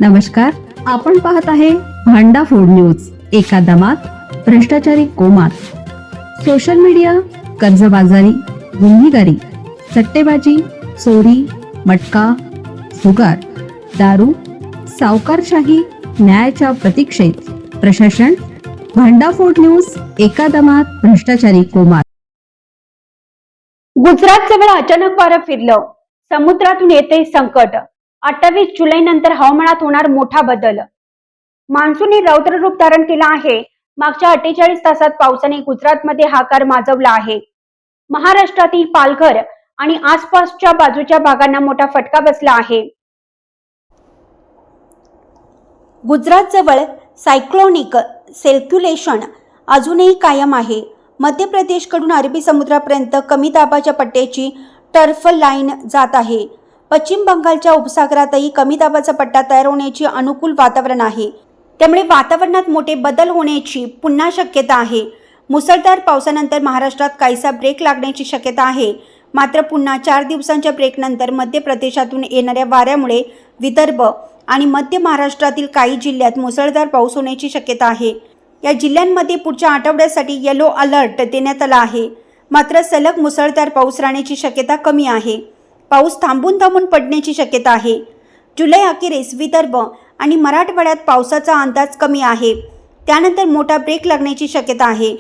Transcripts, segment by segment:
नमस्कार, आपण पाहत आहे भांडा फूड न्यूज. एका दमात भ्रष्टाचारी कोमात. सोशल मीडिया, कर्जबाजारी, गुन्हेगारी, सट्टेबाजी, चोरी, मटका, जुगार, दारू, सावकारशाही, न्यायाच्या प्रतीक्षेत प्रशासन. भांडा फूड न्यूज. एका दमात भ्रष्टाचारी कोमात. गुजरात जवळ अचानक वारं फिरलं. समुद्रातून येते संकट. 28 जुलै नंतर हवामानात होणार मोठा बदल. मान्सूनने रौद्र रूप धारण केला आहे. मागच्या 48 तासात पावसाने गुजरातमध्ये हाकार माजवला आहे. महाराष्ट्रातील पालघर आणि आसपासच्या बाजूच्या भागांना मोठा फटका बसला आहे. गुजरात जवळ सायक्लोनिक सर्क्युलेशन अजूनही कायम आहे. मध्य प्रदेशकडून अरबी समुद्रापर्यंत कमी दाबाच्या पट्ट्याची टर्फ लाईन जात आहे. पश्चिम बंगालच्या उपसागरातही कमी दाबाचा पट्टा तयार होण्याची अनुकूल वातावरण आहे. त्यामुळे वातावरणात मोठे बदल होण्याची पुन्हा शक्यता आहे. मुसळधार पावसानंतर महाराष्ट्रात काहीसा ब्रेक लागण्याची शक्यता आहे. मात्र पुन्हा 4 दिवसांच्या ब्रेकनंतर मध्य प्रदेशातून येणाऱ्या वाऱ्यामुळे विदर्भ आणि मध्य महाराष्ट्रातील काही जिल्ह्यात मुसळधार पाऊस होण्याची शक्यता आहे. या जिल्ह्यांमध्ये पुढच्या आठवड्यासाठी येलो अलर्ट देण्यात आला आहे. मात्र सलग मुसळधार पाऊस राहण्याची शक्यता कमी आहे. पाऊस थांबून पडण्याची शक्यता आहे. जुलै अखेरीस विदर्भ आणि मराठवाड्यात पावसाचा अंदाज कमी आहे. त्यानंतर मोठा ब्रेक लागण्याची शक्यता आहे.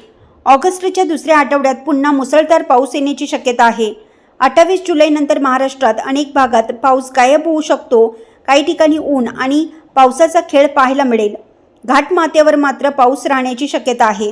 ऑगस्टच्या दुसऱ्या आठवड्यात पुन्हा मुसळधार पाऊस येण्याची शक्यता आहे. 28 जुलै नंतर महाराष्ट्रात अनेक भागात पाऊस गायब होऊ शकतो. काही ठिकाणी ऊन आणि पावसाचा खेळ पाहायला मिळेल. घाटमाथ्यावर मात्र पाऊस राहण्याची शक्यता आहे.